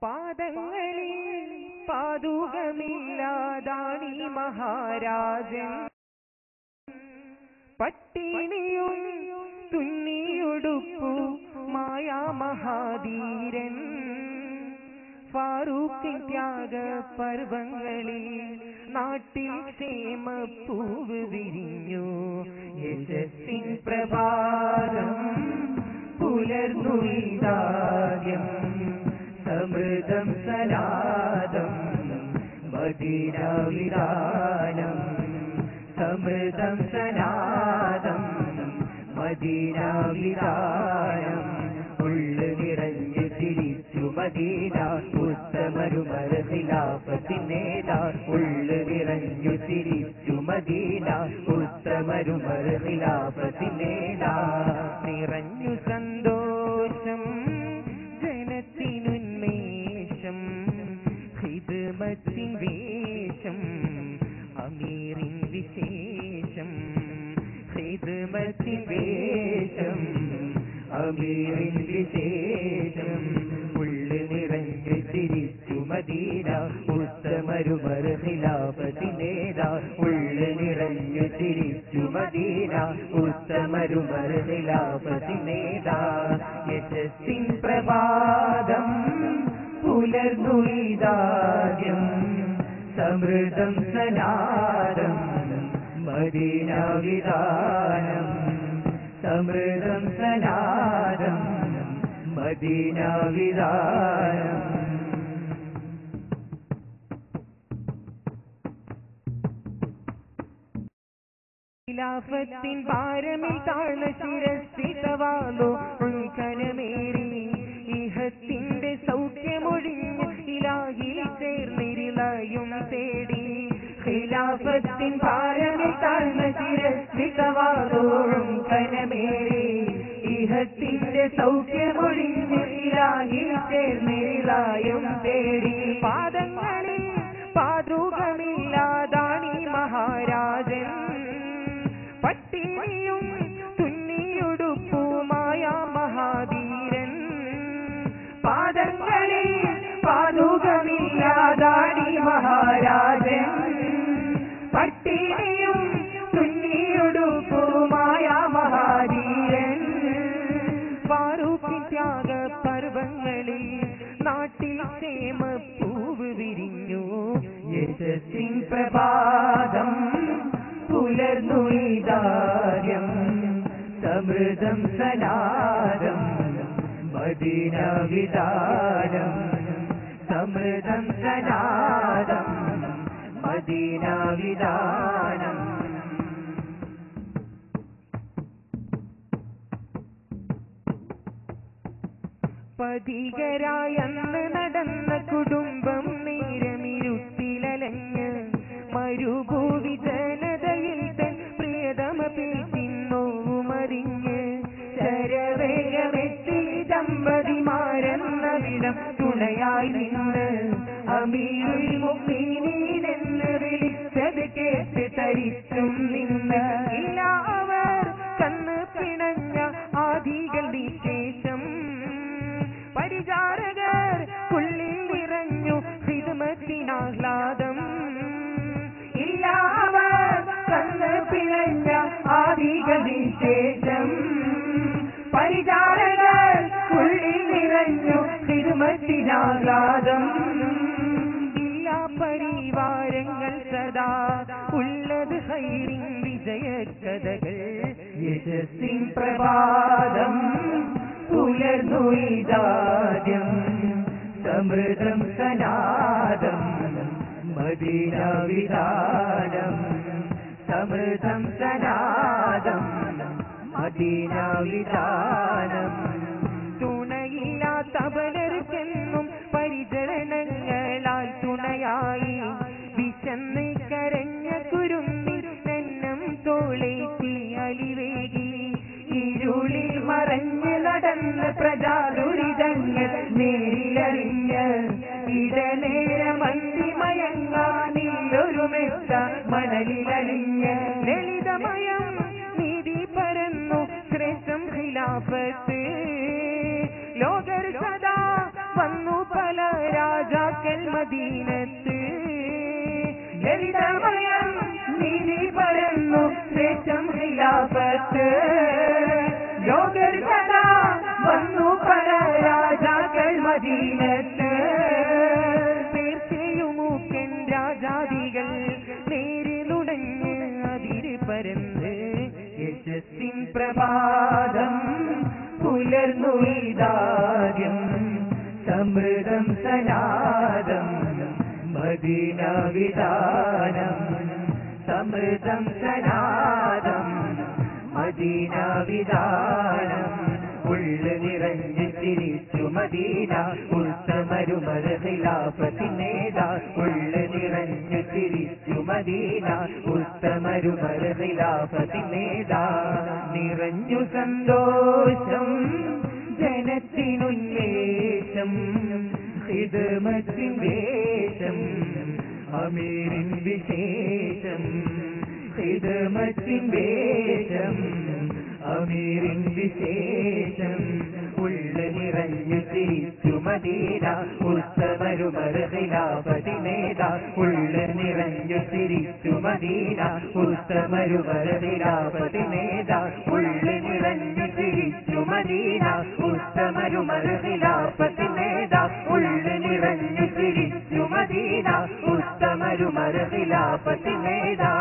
പാദങ്ങളിൽ പാതുകമില്ലാതാണീ മഹാരാജൻ, പട്ടിണിയും തുന്നിയുടുപ്പു മായാ മഹാധീരൻ. ഫാറൂഖിൻ ത്യാഗ പർവങ്ങളിൽ നാട്ടിൽ ക്ഷേമപ്പൂവ് വിരിഞ്ഞു. യശസ്സിൻ പ്രഭാതം പുലർന്നു ഇതാദ്യം, സമൃദ്ധം സലാദം മദീന വിധാനം. സമൃദ്ധം സലാദം മദീന വിധാനം. ഉള്ളു നിറഞ്ഞു തിരിച്ചു മദീന, ഉത്തമരുമര ഖിലാഫത്തിനേതാ. ഉള്ളു നിറഞ്ഞു തിരിച്ചു മദീന, ഉത്തമരുമര ഖിലാഫത്തിനേതാ. നിറഞ്ഞു സന്തോഷം ജനത്തിനുന്മേഷം, ഖിദ്മത്തിൻ വേഷം അമീറിൻ വിശേഷം. ഖിദ്മത്തിൻ വേഷം അമീറിൻ വിശേഷം. ഉള്ളു നിറഞ്ഞു തിരിച്ചു മദീന, ഉത്തമരുമര ഖിലാഫത്തിനേതാ. ഉള്ളു നിറഞ്ഞു തിരിച്ചു മദീന, ഉത്തമരുമര ഖിലാഫത്തിനേതാ. യശസ്സിൻ പ്രഭാതം പുലർന്നു ഇതാദ്യം, സമൃദ്ധം സലാദം മദീന വിധാനം. സമൃദ്ധം സലാദം മദീന വിധാനം. ഖിലാഫത്തിൻ ഭാരമിൽ താഴ്ന്ന ശിരസ്സിട്ടവാലോ ഉൾക്കരമേറി, ഇഹത്തിന്റെ സൗഖ്യമൊഴിഞ്ഞ് ഇലാഹിൽ ചേർന്നിരിളയും തേടി. ഖിലാഫത്തിൻ ഭാരമിൽ താഴ്ന്ന ശിരസ്സിട്ടവാലോ ഉൾക്കരമേറി, ഇഹത്തിന്റെ സൗഖ്യമൊഴിഞ്ഞ് ഇലാഹിൽ ചേർന്നിരിളയും തേടി. പാദങ്ങളിൽ പാതുകമില്ലാതാണീ മഹാരാജൻ, പട്ടിണിയും തുന്നിയുടുപ്പുമായ മഹാധീരൻ. പാദങ്ങളിൽ പാതുകമില്ലാതാണീ മഹാരാജൻ, പട്ടിണിയും തുന്നിയുടുപ്പുമായ മഹാധീരൻ. ഫാറൂഖിൻ ത്യാഗ പർവങ്ങളിൽ നാട്ടിൽ ക്ഷേമപ്പൂവ് വിരിഞ്ഞു. യശസ്സിൻ പ്രഭാതം പുലർന്നു ഇതാദ്യം, സമൃദ്ധം സലാദം മദീന വിധാനം. സമൃദ്ധം സലാദം മദീന വിധാനം. പതികരായന്ന് നടന്ന കുടുംബം നേരമിരുട്ടിലലഞ്ഞ്, മരുഭൂവി ജനതയിൽ തൻ പ്രിയതമ പിന്നോവുമറിഞ്ഞ്. ശരവേഗമെത്തി ദമ്പതിമാരെന്നവിടം തുണയായി നിന്ന്, അമീറുൽ മുഅ്മിനീൻ എന്ന് വിളിച്ചത് കേട്ട് തരിച്ചും നിന്ന്. ഇല്ല അവർ കണ്ണ് പിണഞ്ഞ ആദികൾ വിശേഷം, പരിചാരകർ ഉള്ളിൽ നിറഞ്ഞു ഖിദ്മത്തിനാഹ്ലാദം. ഇല്ല അവർ കണ്ണ് പിണഞ്ഞ ആദികൾ വിശേഷം, പരിചാരകർ ഉള്ളിൽ നിറഞ്ഞു ഖിദ്മത്തിനാഹ്ലാദം. ഇല്ല പരിവാരങ്ങൾ സദാ ഉള്ളത് ഹൈറിൻ വിജയകഥകൾ. യശസ്സിൻ പ്രഭാതം പുലർന്നു ഇതാദ്യം, സമൃദ്ധം സലാദം മദീന വിധാനം. സമൃദ്ധം സലാദം മദീന വിധാനം. തുണയില്ലാത്ത പലർക്കെന്നും പരിചരണങ്ങളാൽ തുണയായി, വിശന്ന് കരഞ്ഞ കുരുന്നിൽ നെന്നം തോളേറ്റി അലിവേകി. ഇരുളിൽ മറഞ്ഞ് നടന്ന പ്രജാദുരിതങ്ങൾ നേരിലറിഞ്ഞ്, ഇടനേരമന്തിമയങ്ങാനില്ലൊരു മെത്ത മണലിലലിഞ്ഞ്. ലളിതമയം നീതി പരന്നു ശ്രേഷ്ഠം ഖിലാഫത്ത്, ലോകർ സദാ വന്നു പല രാജാക്കൾ മദീനത്ത് ലളിതമയം നീതി പരന്നു ശ്രേഷ്ഠം ഖിലാഫത്ത് ലോകർ സദാ വന്നു പല രാജാക്കൾ മദീനത്ത് തീർച്ചയുമൂക്കൻ രാജാദികൾ നേരെ നുടഞ്ഞ് അതിര് പരന്ന് യശസ്സിൻ പ്രഭാതം പുലർന്നു ഇതാദ്യം സമൃദ്ധം സനാദം മദീന വിധാനം സമൃദ്ധം സനാദം മദീന വിധാനം ഉള്ള നിറഞ്ഞ് തിരിച്ചു മദീന ഉത്തമരുമര ഖിലാഫത്തിനേതാ ഉള്ള നിറഞ്ഞു തിരിച്ചു മദീന ഉത്തമരുമര ഖിലാഫത്തിനേതാ നിറഞ്ഞു സന്തോഷം ജനത്തിനുന്മേഷം ഖിദ്മത്തിൻ വേഷം അമീറിൻ വിശേഷം ഖിദ്മത്തിൻ വേഷം അമീറിൻ വിശേഷം ഉള്ള നിറഞ്ഞു തിരിച്ചു മദീന ഉത്തമരുമര ഖിലാഫത്തിനേതാ ഉള്ള നിറഞ്ഞു തിരിച്ചു മദീന ഉത്തമരുമര ഖിലാഫത്തിനേതാ ഉള്ള നിറഞ്ഞു തിരിച്ചു മദീന ഉത്തമരുമര ഖിലാഫത്തിനേതാ ഉള്ള നിറഞ്ഞു തിരിച്ചു മദീന ഉത്തമരുമര ഖിലാഫത്തിനേതാ